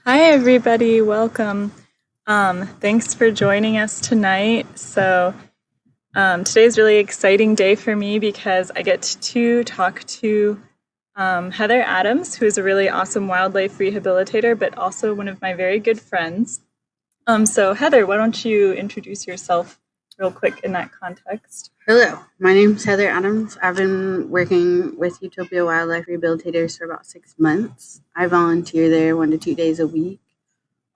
Hi, everybody. Welcome. Thanks for joining us tonight. Today's a really exciting day for me because I get to talk to Heather Adams, who is a really awesome wildlife rehabilitator, but also one of my very good friends. Heather, why don't you introduce yourself real quick in that context? Hello, my name's Heather Adams. I've been working with Utopia Wildlife Rehabilitators for about 6 months. I volunteer there 1 to 2 days a week.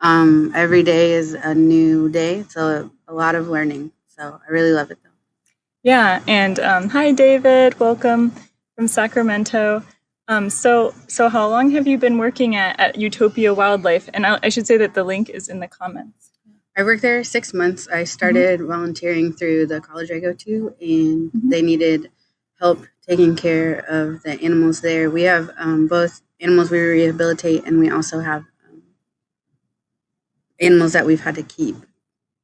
Every day is a new day, so a lot of learning. So I really love it though. Yeah, and hi, David. Welcome from Sacramento. So how long have you been working at Utopia Wildlife? And I should say that the link is in the comments. I worked there 6 months. I started volunteering through the college I go to, and they needed help taking care of the animals there. We have both animals we rehabilitate, and we also have animals that we've had to keep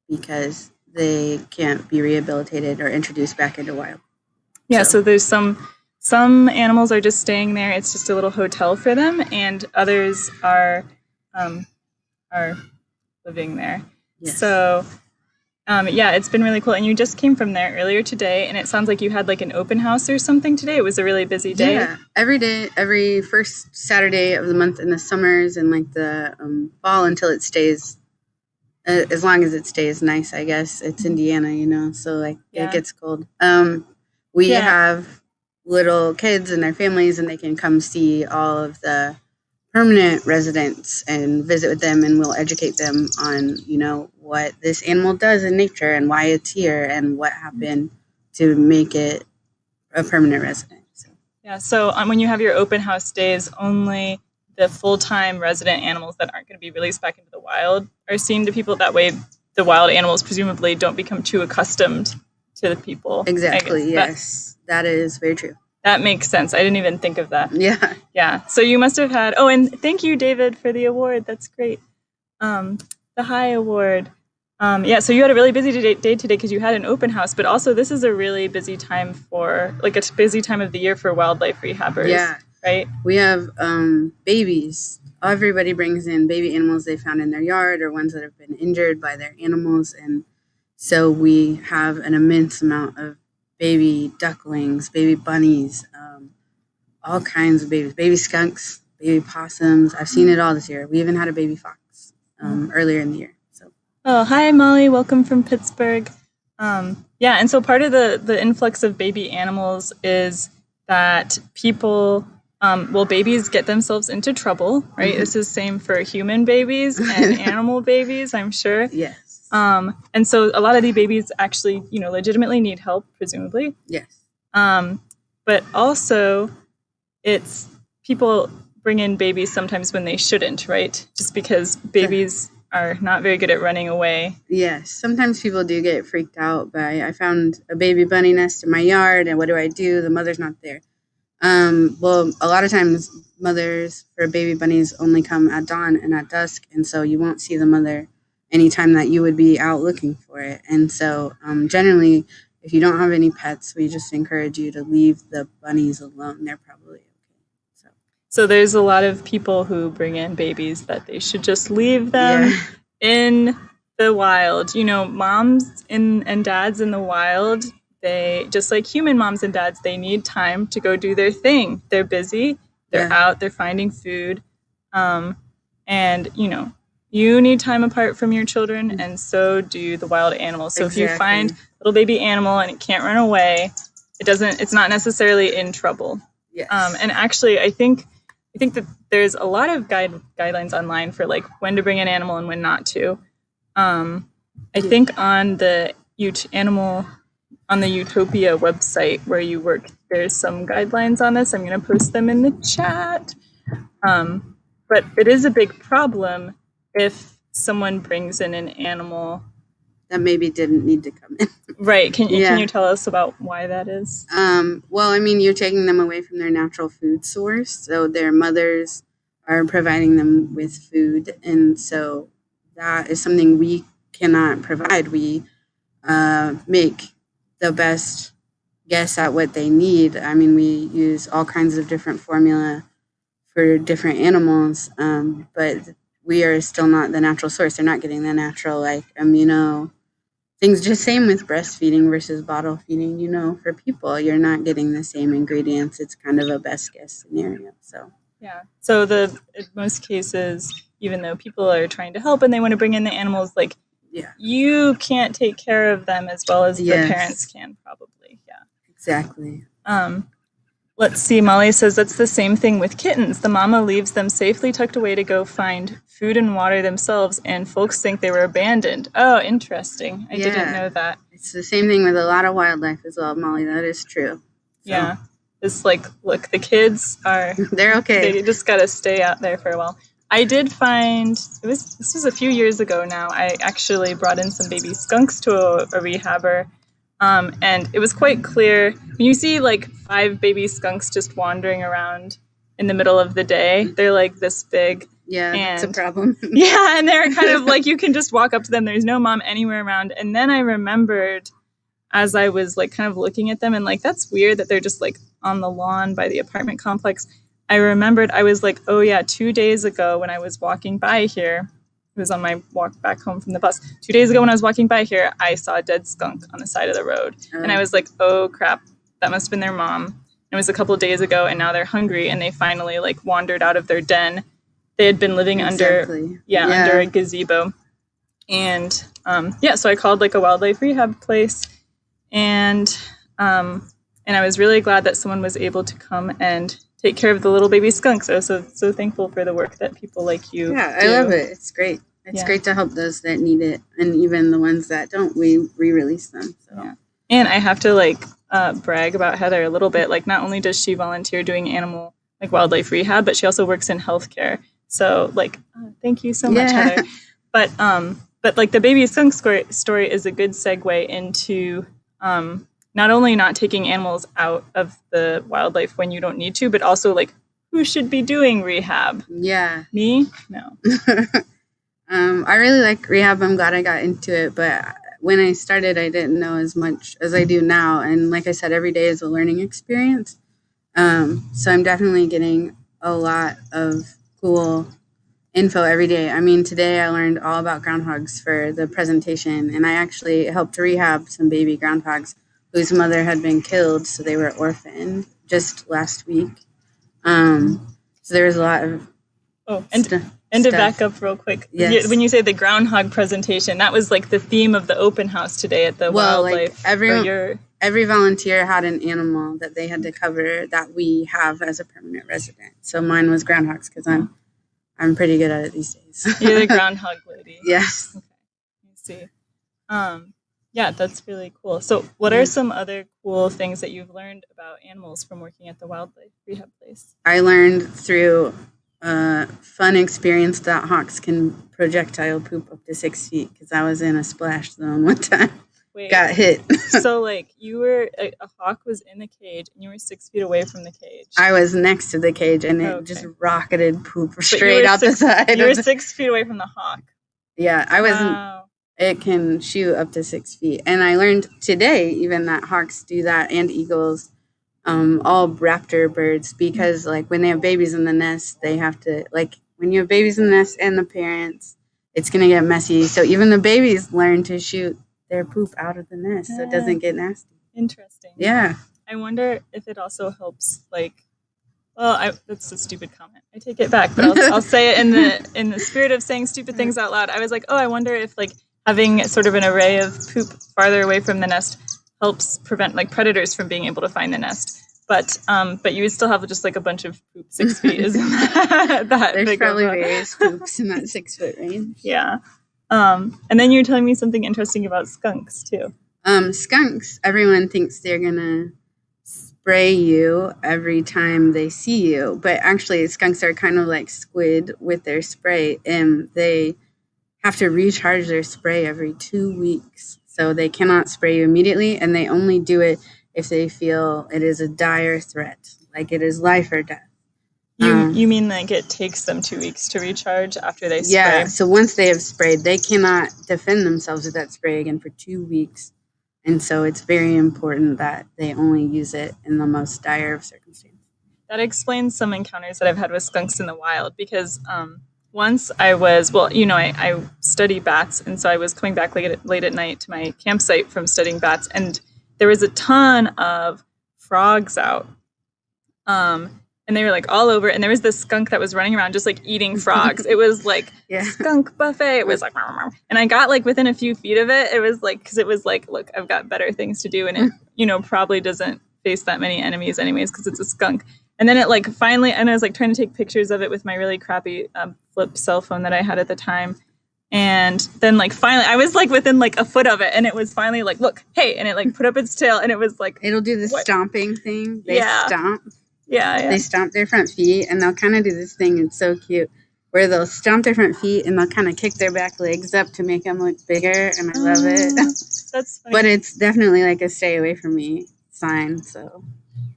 because they can't be rehabilitated or introduced back into wild. Yeah, so there's some animals are just staying there. It's just a little hotel for them, and others are living there. Yes. So yeah, it's been really cool. And you just came from there earlier today, and it sounds like you had like an open house or something today. It was a really busy day. Yeah, every day, every first Saturday of the month in the summers and like the fall until it stays, as long as it stays nice, I guess. It's Indiana, so like it gets cold. We have little kids and their families, and they can come see all of the permanent residents and visit with them, and we'll educate them on what this animal does in nature and why it's here and what happened to make it a permanent resident. Yeah, so when you have your open house days, only the full-time resident animals that aren't going to be released back into the wild are seen to people. That way the wild animals presumably don't become too accustomed to the people. Exactly, yes. That is very true. That makes sense. I didn't even think of that. Yeah. Yeah. So you must have had. Oh, and thank you, David, for the award. That's great. The High Award. Yeah. So you had a really busy day today because you had an open house, but also this is a really busy time for like a busy time of the year for wildlife rehabbers. Yeah. Right. We have babies. Everybody brings in baby animals they found in their yard or ones that have been injured by their animals, and so we have an immense amount of baby ducklings, baby bunnies, all kinds of babies, baby skunks, baby possums. I've seen it all this year. We even had a baby fox earlier in the year. So. Oh, hi, Molly. Welcome from Pittsburgh. Yeah, and so part of the influx of baby animals is that people, babies get themselves into trouble, right? This is same for human babies and animal babies, I'm sure. Yes. And so a lot of the babies actually, legitimately need help, presumably. Yes. But also, it's people bring in babies sometimes when they shouldn't, right? Just because babies are not very good at running away. Yes, sometimes people do get freaked out by, I found a baby bunny nest in my yard, and what do? The mother's not there. Well, a lot of times mothers for baby bunnies only come at dawn and at dusk, and so you won't see the mother anytime that you would be out looking for it. And so generally, if you don't have any pets, we just encourage you to leave the bunnies alone. They're probably okay. So there's a lot of people who bring in babies that they should just leave them in the wild. Moms and dads in the wild, they, just like human moms and dads, they need time to go do their thing. They're busy, they're out, they're finding food. And, you need time apart from your children, and so do the wild animals. So if you find a little baby animal and it can't run away, it's not necessarily in trouble. Yes. And actually, I think that there's a lot of guidelines online for like when to bring an animal and when not to. I think on the Utopia website where you work, there's some guidelines on this. I'm going to post them in the chat. But it is a big problem if someone brings in an animal that maybe didn't need to come in. Right. Can you tell us about why that is? Well, I mean, you're taking them away from their natural food source. So their mothers are providing them with food. And so that is something we cannot provide. We make the best guess at what they need. I mean, we use all kinds of different formula for different animals. But we are still not the natural source. They're not getting the natural, like, amino things. Just same with breastfeeding versus bottle feeding. For people, you're not getting the same ingredients. It's kind of a best guess scenario. So yeah. So in most cases, even though people are trying to help and they want to bring in the animals, like, you can't take care of them as well as the parents can, probably. Yeah. Exactly. Let's see. Molly says that's the same thing with kittens. The mama leaves them safely tucked away to go find food and water themselves, and folks think they were abandoned. Oh, interesting. I didn't know that. It's the same thing with a lot of wildlife as well, Molly. That is true. So. Yeah. It's like, look, the kids are... They're okay. They just got to stay out there for a while. I did find... This was a few years ago now. I actually brought in some baby skunks to a rehabber. And it was quite clear. When you see like 5 baby skunks just wandering around in the middle of the day, they're like this big. Yeah, it's a problem. Yeah, and they're kind of like, you can just walk up to them. There's no mom anywhere around. And then I remembered, as I was like kind of looking at them, and like, that's weird that they're just like on the lawn by the apartment complex. I remembered, I was like, oh yeah, 2 days ago when I was walking by here, it was on my walk back home from the bus. 2 days ago when I was walking by here, I saw a dead skunk on the side of the road. And I was like, oh crap, that must have been their mom. And it was a couple of days ago, and now they're hungry, and they finally like wandered out of their den. They had been living under a gazebo. And so I called like a wildlife rehab place, and I was really glad that someone was able to come and take care of the little baby skunks. I was so thankful for the work that people like you do. I love it. It's great. It's great to help those that need it, and even the ones that don't, we re-release them. So. Yeah. And I have to like brag about Heather a little bit. Like, not only does she volunteer doing animal like wildlife rehab, but she also works in healthcare. So like, thank you so much, Heather. But like the baby skunk story is a good segue into not only not taking animals out of the wildlife when you don't need to, but also like, who should be doing rehab? Yeah. Me? No. I really like rehab. I'm glad I got into it, but when I started, I didn't know as much as I do now. And like I said, every day is a learning experience. So I'm definitely getting a lot of cool info every day. I mean, today I learned all about groundhogs for the presentation, and I actually helped rehab some baby groundhogs whose mother had been killed, so they were orphaned just last week. So there was a lot of to back up real quick, when you say the groundhog presentation, that was like the theme of the open house today at the wildlife. Like every volunteer had an animal that they had to cover that we have as a permanent resident. So mine was groundhogs because I'm pretty good at it these days. You're the groundhog lady. Yes. Okay. I see. Yeah, that's really cool. So what are some other cool things that you've learned about animals from working at the wildlife rehab place? I learned through fun experience that hawks can projectile poop up to 6 feet, because I was in a splash zone one time. Got hit. So like you were, a hawk was in the cage and you were 6 feet away from the cage. I was next to the cage and it just rocketed poop straight out the side. You were 6 feet away from the hawk. Yeah, I wasn't. Wow. It can shoot up to 6 feet. And I learned today even that hawks do that, and eagles, all raptor birds, because like when they have babies in the nest, they have to, like when you have babies in the nest and the parents, it's going to get messy. So even the babies learn to shoot their poop out of the nest so it doesn't get nasty. Interesting. Yeah. I wonder if it also helps, like, well, that's a stupid comment. I take it back, but I'll say it in the spirit of saying stupid things out loud. I was like, I wonder if like having sort of an array of poop farther away from the nest helps prevent like predators from being able to find the nest. But you would still have just like a bunch of poop 6 feet, isn't that There's big probably various poops in that 6 foot range. Yeah. And then you were telling me something interesting about skunks too. Skunks, everyone thinks they're gonna spray you every time they see you, but actually skunks are kind of like squid with their spray, and they have to recharge their spray every 2 weeks. So they cannot spray you immediately, and they only do it if they feel it is a dire threat, like it is life or death. You mean like it takes them 2 weeks to recharge after they spray? Yeah, so once they have sprayed, they cannot defend themselves with that spray again for 2 weeks. And so it's very important that they only use it in the most dire of circumstances. That explains some encounters that I've had with skunks in the wild, because once I was, well, I study bats, and so I was coming back late at night to my campsite from studying bats, and there was a ton of frogs out. And they were like all over, and there was this skunk that was running around just like eating frogs. It was like skunk buffet. It was like, and I got like within a few feet of it. It was like, because it was like, look, I've got better things to do, and it, probably doesn't face that many enemies anyways, because it's a skunk. And then it like finally, and I was like trying to take pictures of it with my really crappy flip cell phone that I had at the time. And then like finally, I was like within like a foot of it, and it was finally like, look, hey, and it like put up its tail, and it was like, it'll do the stomping thing. They stomp. Yeah. They stomp their front feet, and they'll kind of do this thing. It's so cute, where they'll stomp their front feet, and they'll kind of kick their back legs up to make them look bigger, and I love it. That's funny. But it's definitely like a stay away from me sign, so.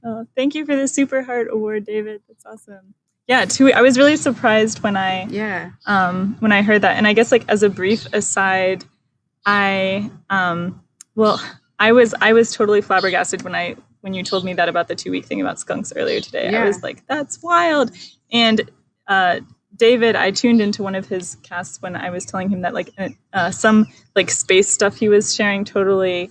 Oh, thank you for the Super Heart Award, David. That's awesome. Yeah, I was really surprised when I heard that. And I guess like as a brief aside, I was totally flabbergasted when you told me that about the 2-week thing about skunks earlier today. Yeah. I was like, that's wild. And David, I tuned into one of his casts when I was telling him that like some like space stuff he was sharing totally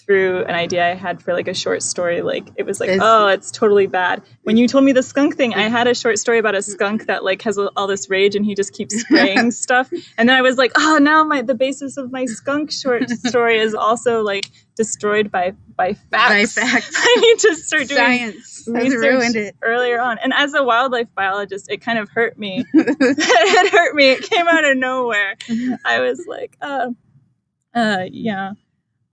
through an idea I had for like a short story. Like it was like, it's totally bad. When you told me the skunk thing, I had a short story about a skunk that like has all this rage and he just keeps spraying stuff. And then I was like, now the basis of my skunk short story is also like destroyed by facts. By facts. I need to start doing science. Research earlier on. And as a wildlife biologist, it kind of hurt me. It hurt me. It came out of nowhere. I was like, yeah.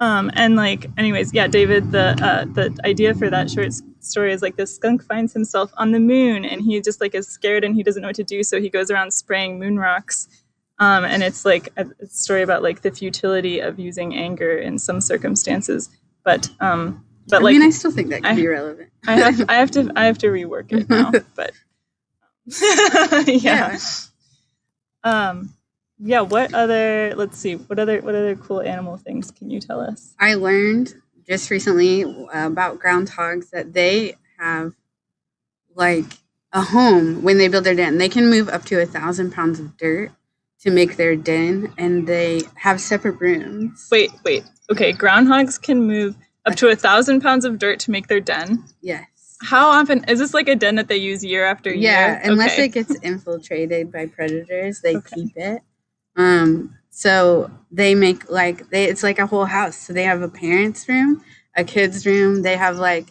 And like, anyways, yeah, David, the idea for that short story is like this skunk finds himself on the moon, and he just like is scared and he doesn't know what to do, so he goes around spraying moon rocks. And it's like a story about like the futility of using anger in some circumstances. But I mean, I still think that could be relevant. I have to rework it now. But yeah. Yeah, what other cool animal things can you tell us? I learned just recently about groundhogs that they have like a home when they build their den. They can move up to 1,000 pounds of dirt to make their den, and they have separate rooms. Wait. Okay, groundhogs can move up to 1,000 pounds of dirt to make their den? Yes. How often? Is this like a den that they use year after year? Yeah, unless it gets infiltrated by predators, they keep it. So they make it's like a whole house. So they have a parent's room, a kid's room. They have like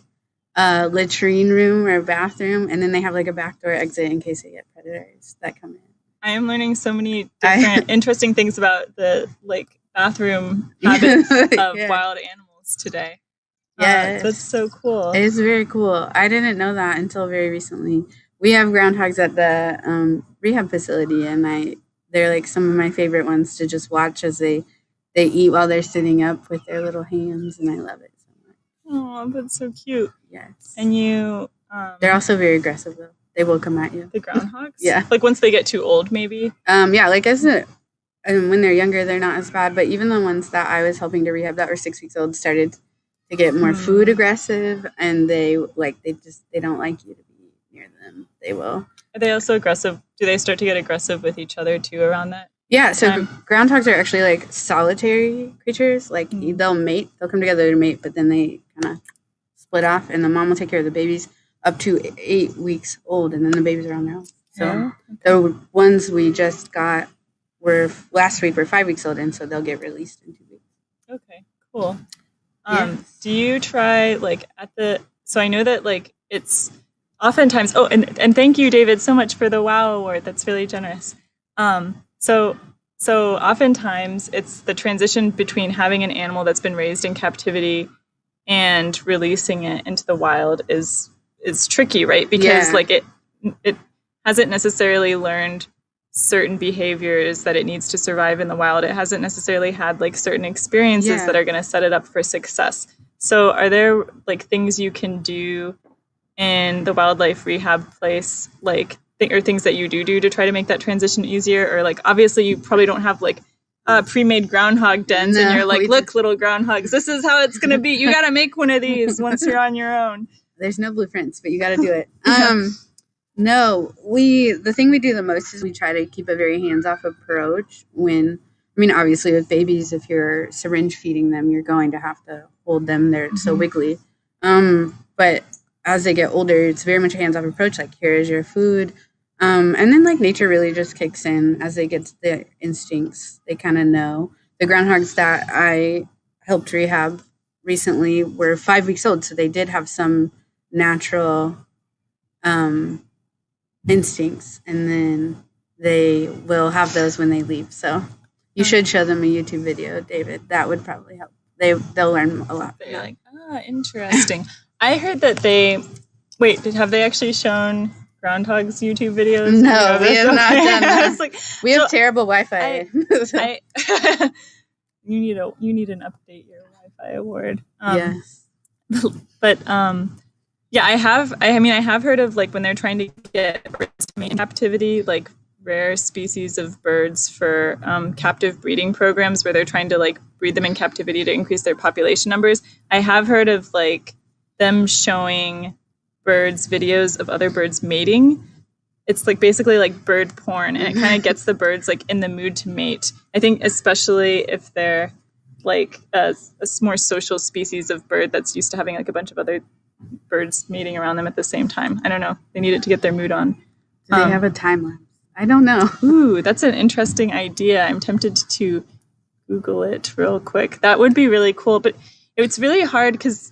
a latrine room or a bathroom, and then they have like a backdoor exit in case they get predators that come in. I am learning so many different interesting things about the like bathroom habits of wild animals today. Yeah, that's so cool. It's very cool. I didn't know that until very recently. We have groundhogs at the rehab facility, and they're like some of my favorite ones to just watch as they eat while they're sitting up with their little hands, and I love it so much. Oh, that's so cute. Yes. And you... they're also very aggressive, though. They will come at you. The groundhogs? Yeah. Like once they get too old, maybe? Yeah, like when they're younger, they're not as bad, but even the ones that I was helping to rehab that were 6 weeks old started to get more food aggressive, and they don't like you to be near them. They will. Are they also aggressive? Do they start to get aggressive with each other too around that? Yeah, so groundhogs are actually like solitary creatures. Like they'll mate, they'll come together to mate, but then they kind of split off, and the mom will take care of the babies up to 8 weeks old, and then the babies are on their own. So the ones we just got last week were 5 weeks old, and so they'll get released in 2 weeks. Okay, cool. Do you try so I know that like it's oftentimes, and thank you, David, so much for the WOW award. That's really generous. So oftentimes it's the transition between having an animal that's been raised in captivity and releasing it into the wild is tricky, right? Because like it hasn't necessarily learned certain behaviors that it needs to survive in the wild. It hasn't necessarily had like certain experiences that are going to set it up for success. So are there like things you can do in the wildlife rehab place, like or things that you do to try to make that transition easier? Or like obviously you probably don't have like pre-made groundhog dens and you're like, look, little groundhogs, this is how it's going to be. You got to make one of these once you're on your own. There's no blueprints, but you got to do it. No, the thing we do the most is we try to keep a very hands-off approach obviously with babies, if you're syringe feeding them, you're going to have to hold them. They're so wiggly. But as they get older, it's very much a hands-off approach. Like, here is your food. And then like nature really just kicks in as they get to the instincts. They kind of know. The groundhogs that I helped rehab recently were 5 weeks old, so they did have some natural instincts, and then they will have those when they leave. So you should show them a YouTube video, David. That would probably help. They'll learn a lot. They're like, interesting. I heard that have they actually shown Groundhog's YouTube videos? No, we have not done that. We have terrible Wi-Fi. You need an update your Wi-Fi award. Yes. But I have heard of like when they're trying to get birds to mate in captivity, like rare species of birds for captive breeding programs where they're trying to like breed them in captivity to increase their population numbers. I have heard of like them showing birds videos of other birds mating. It's like basically like bird porn, and it kind of gets the birds like in the mood to mate. I think especially if they're like a more social species of bird that's used to having like a bunch of other birds mating around them at the same time. I don't know. They need it to get their mood on. Do they have a time lapse? I don't know. Ooh, that's an interesting idea. I'm tempted to Google it real quick. That would be really cool, but it's really hard because,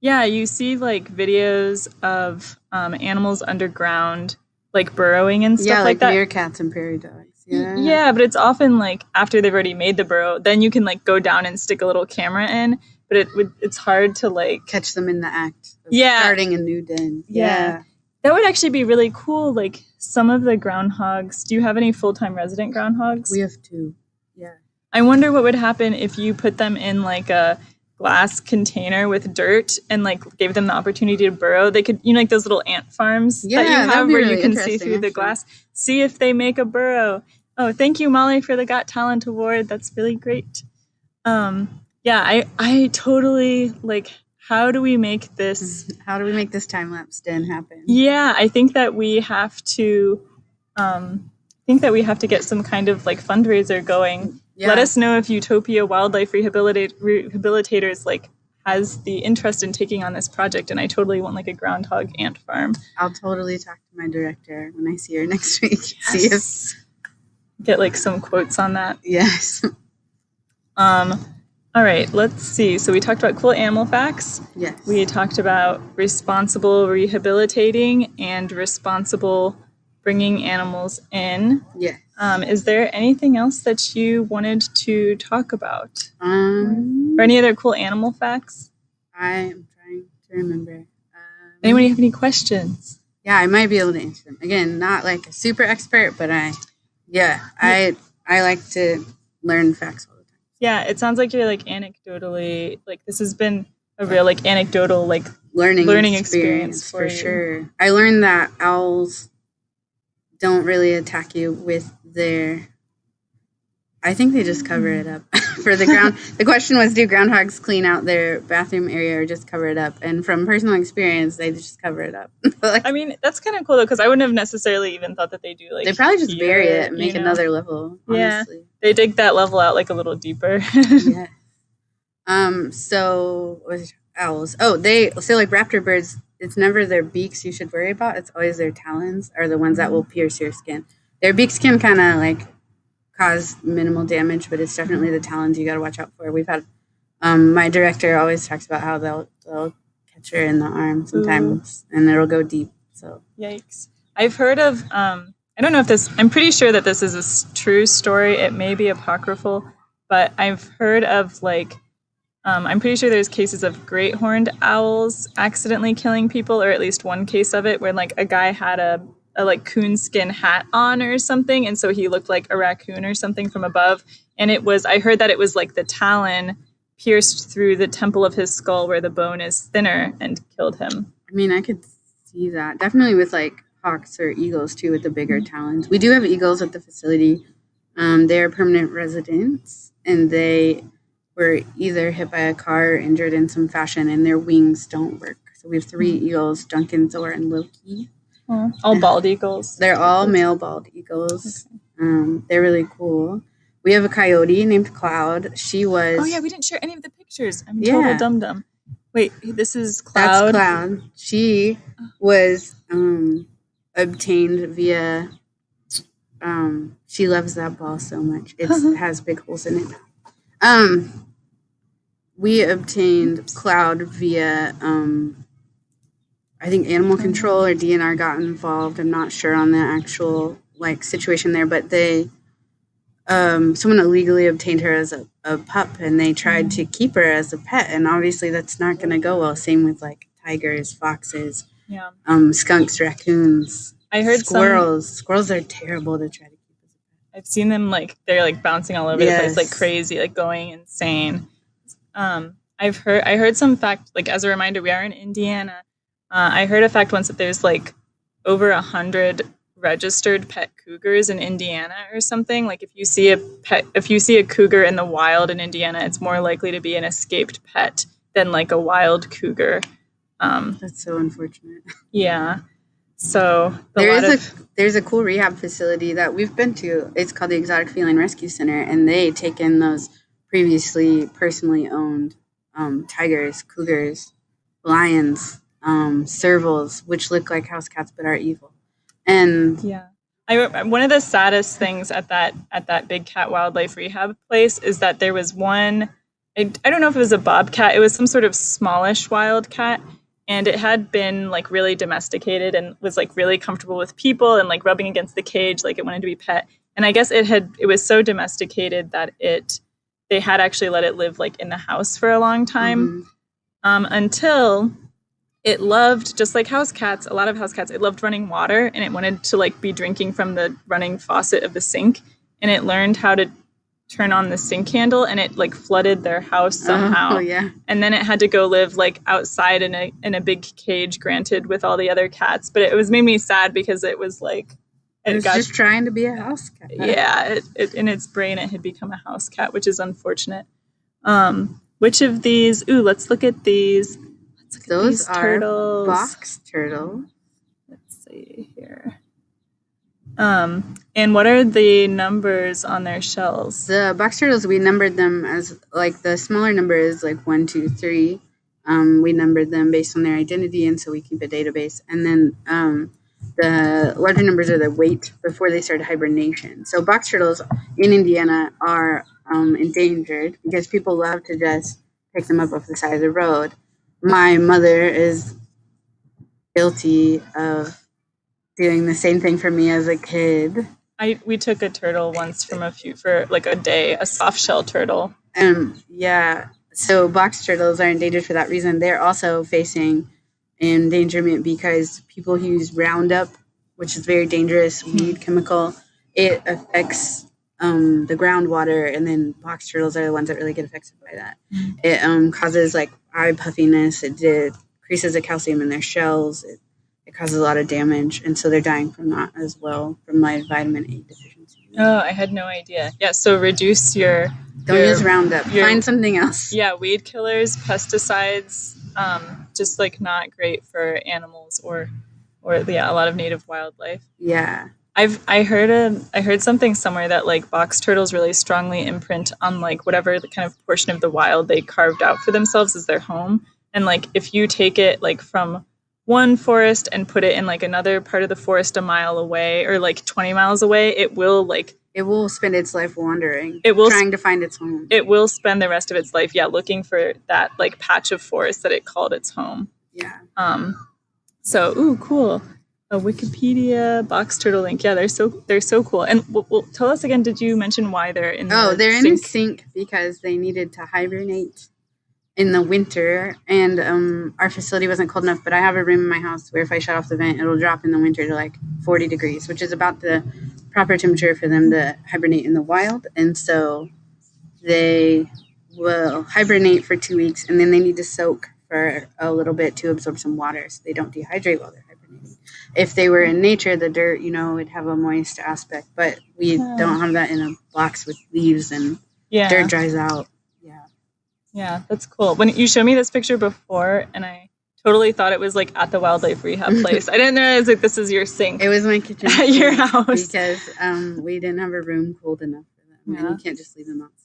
you see like videos of animals underground, like burrowing and stuff like that. Yeah, like meerkats and prairie dogs. Yeah, but it's often like after they've already made the burrow, then you can like go down and stick a little camera in. But it's hard to like catch them in the act of starting a new den. Yeah. That would actually be really cool. Like some of the groundhogs. Do you have any full-time resident groundhogs? We have 2. Yeah. I wonder what would happen if you put them in like a glass container with dirt and like gave them the opportunity to burrow. They could, like those little ant farms that you have where you can see through the glass. See if they make a burrow. Oh, thank you, Molly, for the Got Talent Award. That's really great. I totally like. How do we make this? How do we make this time lapse den happen? Yeah, I think that we have to. Get some kind of like fundraiser going. Yeah. Let us know if Utopia Wildlife Rehabilitators like has the interest in taking on this project, and I totally want like a groundhog ant farm. I'll totally talk to my director when I see her next week. Yes. See if get like some quotes on that. Yes. All right, let's see. So we talked about cool animal facts. Yes. We talked about responsible rehabilitating and responsible bringing animals in. Yes. Is there anything else that you wanted to talk about? Or any other cool animal facts? I am trying to remember. Anybody have any questions? Yeah, I might be able to answer them. Again, not like a super expert, but I like to learn facts all the time. Yeah, it sounds like you're like anecdotally, like this has been a real like anecdotal like learning experience for sure. I learned that owls don't really attack you with their. I think they just cover it up for the ground. The question was, do groundhogs clean out their bathroom area or just cover it up? And from personal experience, they just cover it up. I mean, that's kind of cool though, because I wouldn't have necessarily even thought that they do like. They probably just bury it and make another level. Honestly. Yeah, they dig that level out like a little deeper. Yeah. So what was owls? Oh, so like raptor birds. It's never their beaks you should worry about. It's always their talons are the ones that will pierce your skin. Their beaks can kind of like cause minimal damage, but it's definitely the talons you got to watch out for. We've had my director always talks about how they'll catch her in the arm sometimes. Ooh. And it'll go deep. So yikes! I've heard of I don't know if this. I'm pretty sure that this is a true story. It may be apocryphal, but I've heard of like. I'm pretty sure there's cases of great horned owls accidentally killing people, or at least one case of it where like a guy had a like coonskin hat on or something, and so he looked like a raccoon or something from above. And I heard that it was like the talon pierced through the temple of his skull where the bone is thinner and killed him. I mean, I could see that. Definitely with like hawks or eagles too with the bigger talons. We do have eagles at the facility. They are permanent residents, and they were either hit by a car or injured in some fashion, and their wings don't work. So we have 3 eagles, Duncan, Thor, and Loki. All bald eagles. They're all male bald eagles. Okay. They're really cool. We have a coyote named Cloud. She was... Oh, yeah, we didn't share any of the pictures. I'm a total dum-dum. Wait, this is Cloud? That's Cloud. She was obtained via... she loves that ball so much. It has big holes in it. We obtained Cloud via... I think animal control or DNR got involved. I'm not sure on the actual situation there, but they someone illegally obtained her as a pup, and they tried to keep her as a pet, and obviously that's not going to go well. Same with tigers, foxes, skunks, raccoons. I heard squirrels. Squirrels are terrible to try to keep as a pet. I've seen them they're bouncing all over the place like crazy, going insane. I heard some fact, as a reminder, we are in Indiana. I heard a fact once that there's over 100 registered pet cougars in Indiana or something. If you see a cougar in the wild in Indiana, it's more likely to be an escaped pet than a wild cougar. That's so unfortunate. Yeah. So there's a cool rehab facility that we've been to. It's called the Exotic Feline Rescue Center, and they take in those previously personally owned tigers, cougars, lions, servals, which look like house cats but are evil. And one of the saddest things at that big cat wildlife rehab place is that there was one. I don't know if it was a bobcat. It was some sort of smallish wild cat, and it had been really domesticated and was really comfortable with people and rubbing against the cage like it wanted to be pet. And I guess it was so domesticated that they had actually let it live in the house for a long time, until it loved, just like house cats, a lot of house cats, it loved running water, and it wanted to be drinking from the running faucet of the sink, and it learned how to turn on the sink handle, and it flooded their house somehow. Oh, yeah. And then it had to go live outside in a big cage, granted, with all the other cats. But it made me sad because it was it was just trying to be a house cat. Yeah, in its brain it had become a house cat, which is unfortunate. Which of these? Ooh, let's look at these. Those are turtles. Box turtles. Let's see here. And what are the numbers on their shells? The box turtles, we numbered them as the smaller number is 1, 2, 3. We numbered them based on their identity, and so we keep a database. And then the larger numbers are the weight before they started hibernation. So box turtles in Indiana are endangered because people love to just pick them up off the side of the road. My mother is guilty of doing the same thing for me as a kid. We took a turtle once for a day, a soft shell turtle. So box turtles are endangered for that reason. They're also facing endangerment because people who use Roundup, which is very dangerous weed chemical, it affects the groundwater, and then box turtles are the ones that really get affected by that. It causes eye puffiness. It decreases the calcium in their shells. It causes a lot of damage, and so they're dying from that as well, from vitamin A deficiency. Oh, I had no idea. Yeah, so reduce your... Don't use Roundup. Find something else. Yeah, weed killers, pesticides, just not great for animals or a lot of native wildlife. Yeah. I heard something somewhere that box turtles really strongly imprint on whatever the kind of portion of the wild they carved out for themselves as their home, and if you take it from one forest and put it in another part of the forest a mile away or 20 miles away, it will spend its life wandering. Trying to find its home. It will spend the rest of its life looking for that patch of forest that it called its home. Yeah. So ooh, cool. A Wikipedia box turtle link. Yeah, they're so cool. And well, tell us again, did you mention why they're in the sink? They're in a sink because they needed to hibernate in the winter, and our facility wasn't cold enough, but I have a room in my house where if I shut off the vent, it'll drop in the winter to 40 degrees, which is about the proper temperature for them to hibernate in the wild. And so they will hibernate for 2 weeks, and then they need to soak for a little bit to absorb some water so they don't dehydrate while they're hibernating. If they were in nature, the dirt, would have a moist aspect, but we don't have that in a box with leaves, and dirt dries out. Yeah, that's cool. When you showed me this picture before, and I totally thought it was like at the wildlife rehab place. I didn't realize like this is your sink. It was my kitchen at your house because we didn't have a room cold enough for them, and you can't just leave them outside.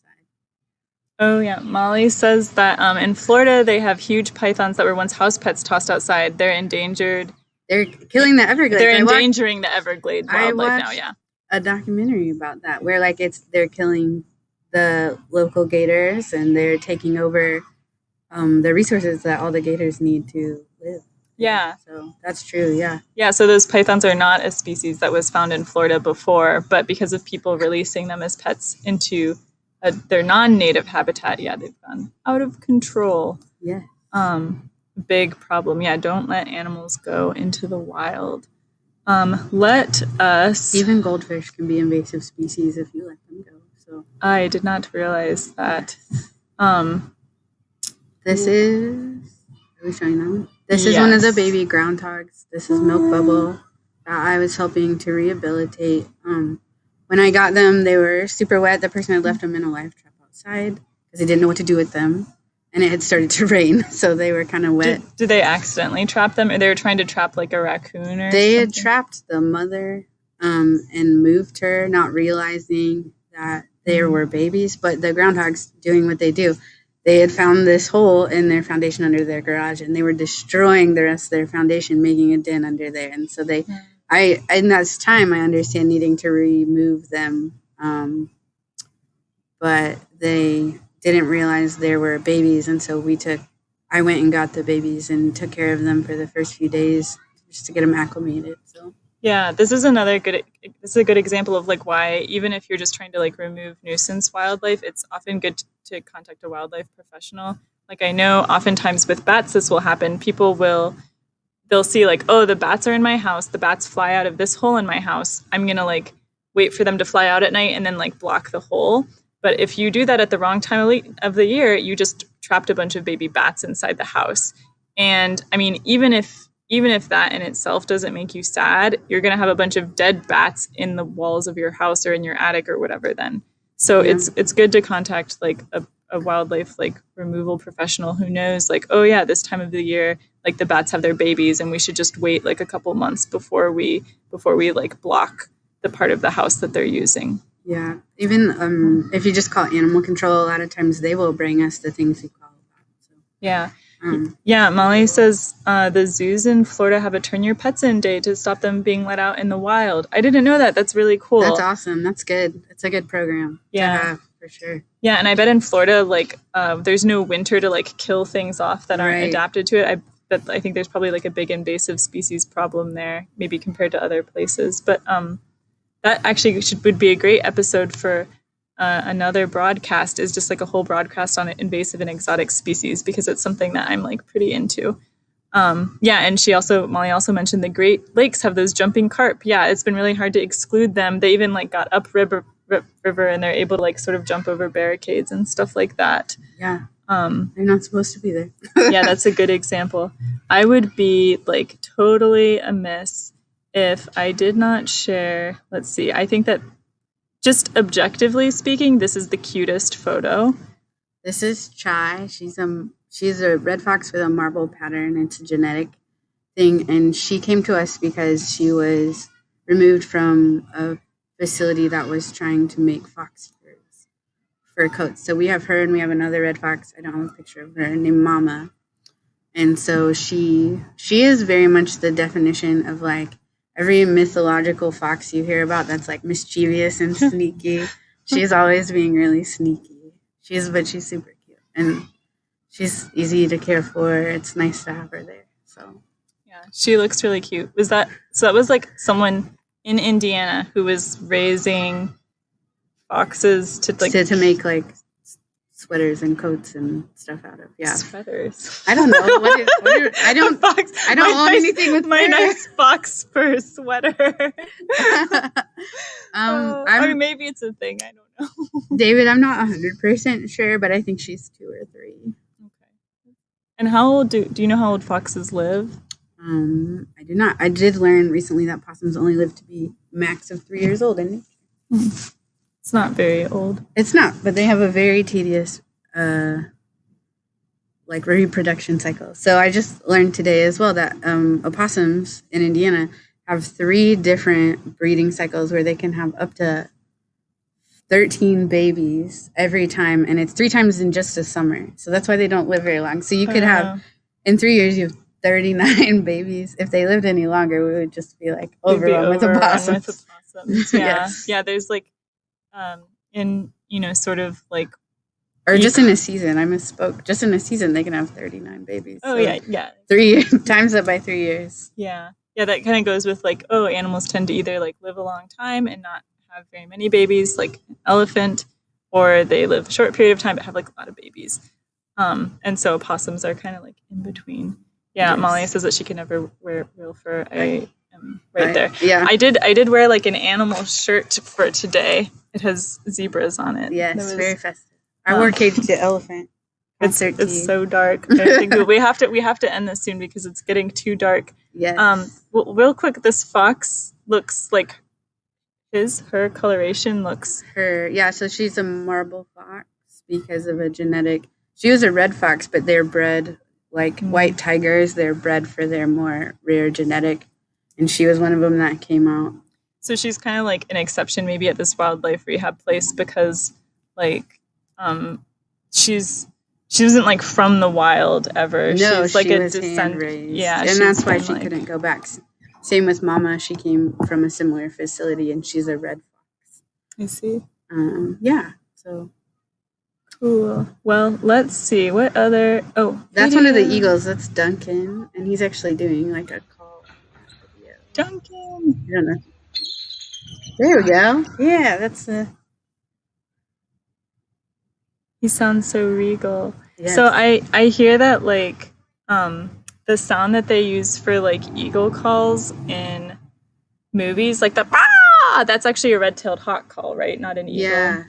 Oh yeah, Molly says that in Florida they have huge pythons that were once house pets tossed outside. They're endangered. They're killing the Everglades. They're endangering the Everglades wildlife now. Yeah, a documentary about that where like they're killing the local gators and they're taking over the resources that all the gators need to live. Yeah. So that's true, yeah. Yeah, so those pythons are not a species that was found in Florida before, but because of people releasing them as pets into their non-native habitat, yeah, they've gone out of control. Yeah. Big problem. Yeah, don't let animals go into the wild. Let us... Even goldfish can be invasive species if you let them go. So I did not realize that. This is... Are we showing that one? This is one of the baby groundhogs. This is Milk Bubble that I was helping to rehabilitate. When I got them, they were super wet. The person had left them in a live trap outside because they didn't know what to do with them. And it had started to rain, so they were kind of wet. Did they accidentally trap them? Or they were trying to trap like a raccoon or They something? had trapped the mother and moved her, not realizing that they were babies. But the groundhogs doing what they do. They had found this hole in their foundation under their garage, and they were destroying the rest of their foundation, making a den under there. And so in that time, I understand needing to remove them, but they didn't realize there were babies, and so I went and got the babies and took care of them for the first few days just to get them acclimated. So yeah, this is a good example of like why even if you're just trying to like remove nuisance wildlife, it's often good to contact a wildlife professional. Like I know oftentimes with bats this will happen. They'll see like, oh, the bats are in my house, the bats fly out of this hole in my house. I'm gonna like wait for them to fly out at night and then like block the hole. But if you do that at the wrong time of the year, you just trapped a bunch of baby bats inside the house. And I mean, even if that in itself doesn't make you sad, you're going to have a bunch of dead bats in the walls of your house or in your attic or whatever then. So it's good to contact like a wildlife like removal professional who knows like, oh yeah, this time of the year, like the bats have their babies and we should just wait like a couple months before we like block the part of the house that they're using. Yeah. Even if you just call animal control, a lot of times they will bring us the things we call about. So. Yeah. Yeah, Molly says the zoos in Florida have a turn your pets in day to stop them being let out in the wild. I didn't know that. That's really cool. That's awesome. That's good. It's a good program to have, for sure. Yeah, and I bet in Florida, like, there's no winter to, like, kill things off that aren't adapted to it. I think there's probably, like, a big invasive species problem there, maybe compared to other places. But that actually would be a great episode for another broadcast, is just like a whole broadcast on invasive and exotic species, because it's something that I'm like pretty into. Yeah, and Molly also mentioned the Great Lakes have those jumping carp. Yeah, it's been really hard to exclude them. They even like got up river and they're able to like sort of jump over barricades and stuff like that. Yeah. They're not supposed to be there. Yeah, that's a good example. I would be like totally amiss if I did not share. Let's see. I think that just objectively speaking, this is the cutest photo. This is Chai. She's a red fox with a marble pattern. It's a genetic thing, and she came to us because she was removed from a facility that was trying to make fox fur coats. So we have her, and we have another red fox. I don't have a picture of her, named Mama. And so she is very much the definition of like every mythological fox you hear about that's like mischievous and sneaky. She's always being really sneaky. But she's super cute, and she's easy to care for. It's nice to have her there. So yeah, she looks really cute. That was like someone in Indiana who was raising foxes to make like sweaters and coats and stuff out of. Yeah, sweaters. I don't know. I don't own anything with my nice fox fur sweater. I mean, maybe it's a thing. I don't know. David, I'm not 100% sure, but I think she's 2 or 3. Okay. And how old do you know how old foxes live? I do not. I did learn recently that possums only live to be max of 3 years old, I think. It's not very old. It's not, but they have a very tedious like reproduction cycle. So I just learned today as well that opossums in Indiana have 3 different breeding cycles where they can have up to 13 babies every time, and it's 3 times in just a summer. So that's why they don't live very long. So you could have, in 3 years, you have 39 babies. If they lived any longer, we would just be like overrun with opossums. Yeah. Yeah, there's like, in, sort of like. Or just in a season, I misspoke. Just in a season, they can have 39 babies. Oh, so yeah. 3 times that by 3 years. Yeah. Yeah, that kind of goes with like, animals tend to either like live a long time and not have very many babies, like an elephant, or they live a short period of time but have like a lot of babies. And so opossums are kind of like in between. Yeah, yes. Molly says that she can never wear real fur. I am right there. Yeah. I did wear like an animal shirt for today. It has zebras on it. Yes, very festive. I wore Cage the Elephant. It's so dark. I think we have to end this soon because it's getting too dark. Yes. Real quick, this fox looks like her coloration looks yeah. So she's a marble fox because of a genetic. She was a red fox, but they're bred like white tigers. They're bred for their more rare genetic, and she was one of them that came out. So she's kind of like an exception, maybe at this wildlife rehab place because like. She wasn't like from the wild ever. No, she's like she a was hand-raised. Yeah, and that's why she couldn't go back. Same with Mama. She came from a similar facility, and she's a red fox. I see. Yeah. So cool. Well, let's see what other. Oh, that's one of the eagles. That's Duncan, and he's actually doing like a call video. Duncan. I don't know. There we go. Yeah, that's the. He sounds so regal. Yes. So I hear that like the sound that they use for like eagle calls in movies, like the that's actually a red-tailed hawk call, right? Not an eagle. Yeah.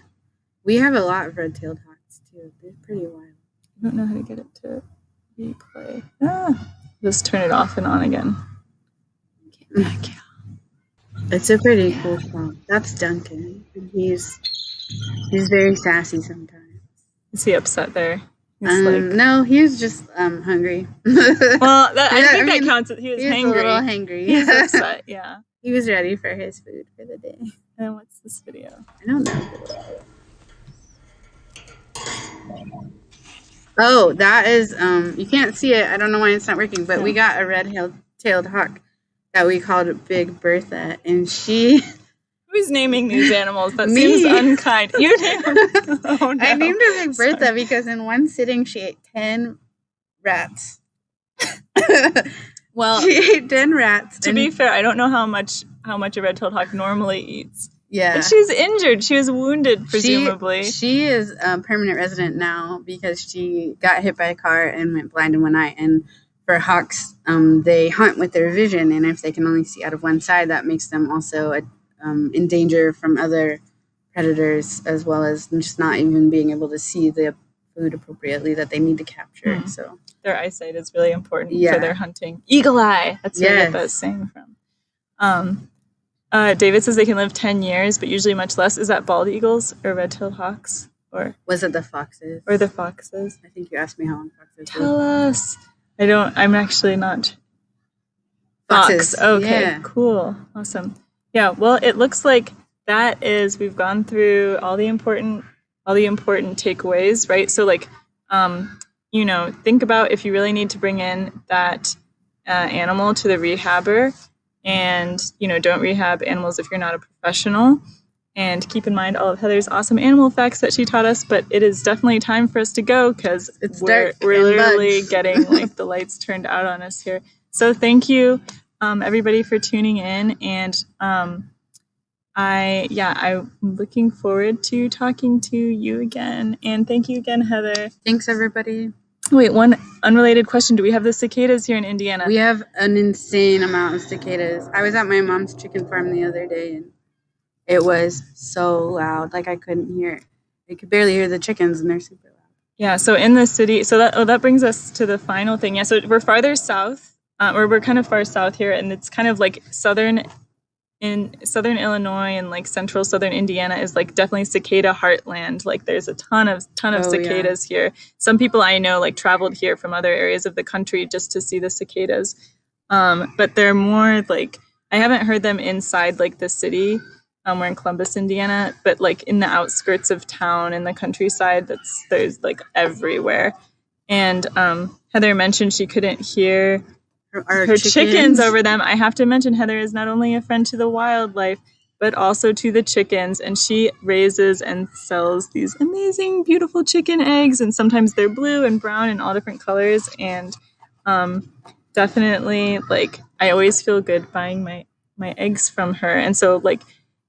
We have a lot of red-tailed hawks too. They're pretty wild. I don't know how to get it to replay. Just turn it off and on again. Okay. It's a pretty cool call. That's Duncan. And he's very sassy sometimes. Is he upset there? No, he was just hungry. Well, I think that counts. He was hangry. A little hangry. He was upset, yeah. He was ready for his food for the day. And what's this video? I don't know. Oh, that is, you can't see it. I don't know why it's not working, but we got a red-tailed hawk that we called Big Bertha, and she... Who's naming these animals? That seems unkind. You named her. Oh, no. I named her Big Bertha because in one sitting she ate 10 rats. Well, she ate 10 rats. To be fair, I don't know how much a red-tailed hawk normally eats. Yeah. But she's injured. She was wounded, presumably. She is a permanent resident now because she got hit by a car and went blind in one eye. And for hawks, they hunt with their vision, and if they can only see out of one side, that makes them also in danger from other predators, as well as just not even being able to see the food appropriately that they need to capture. So their eyesight is really important for their hunting. Eagle eye. That's where I get that saying from. David says they can live 10 years, but usually much less. Is that bald eagles or red-tailed hawks? Or was it the foxes? Or the foxes? I think you asked me how long foxes Tell us. I'm actually not. Foxes. Fox. Okay, cool. Awesome. Yeah, well, it looks like we've gone through all the important takeaways, right? So like, think about if you really need to bring in that animal to the rehabber, and, don't rehab animals if you're not a professional. And keep in mind all of Heather's awesome animal facts that she taught us, but it is definitely time for us to go because we're literally getting like the lights turned out on us here. So thank you. Everybody for tuning in, and I'm looking forward to talking to you again. And thank you again, Heather. Thanks, everybody. Wait, one unrelated question. Do we have the cicadas here in Indiana? We have an insane amount of cicadas. I was at my mom's chicken farm the other day, and it was so loud. Like I couldn't hear it. I could barely hear the chickens, and they're super loud. Yeah, so in the city, so that brings us to the final thing. Yeah, so we're farther south. We're kind of far south here, and it's kind of like southern in southern Illinois and like central southern Indiana is like definitely cicada heartland. Like there's a ton of cicadas here. Some people I know like traveled here from other areas of the country just to see the cicadas. But they're more like, I haven't heard them inside like the city. We're in Columbus, Indiana, but like in the outskirts of town in the countryside, there's like everywhere. And Heather mentioned she couldn't hear her chickens over them. I have to mention Heather is not only a friend to the wildlife, but also to the chickens. And she raises and sells these amazing, beautiful chicken eggs. And sometimes they're blue and brown and all different colors. And definitely, like, I always feel good buying my eggs from her. And so, like,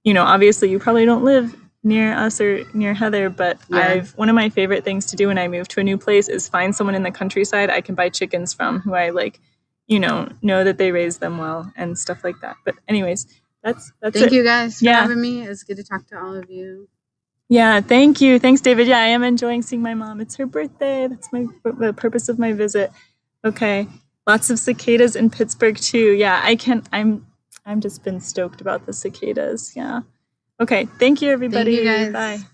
you know, obviously you probably don't live near us or near Heather, but one of my favorite things to do when I move to a new place is find someone in the countryside I can buy chickens from who I like, you know that they raise them well and stuff like that. But anyways, that's Thank you guys for having me. It was good to talk to all of you. Yeah, thank you. Thanks, David. Yeah, I am enjoying seeing my mom. It's her birthday. That's the purpose of my visit. Okay. Lots of cicadas in Pittsburgh too. Yeah, I'm just been stoked about the cicadas. Yeah. Okay. Thank you, everybody. Thank you guys. Bye.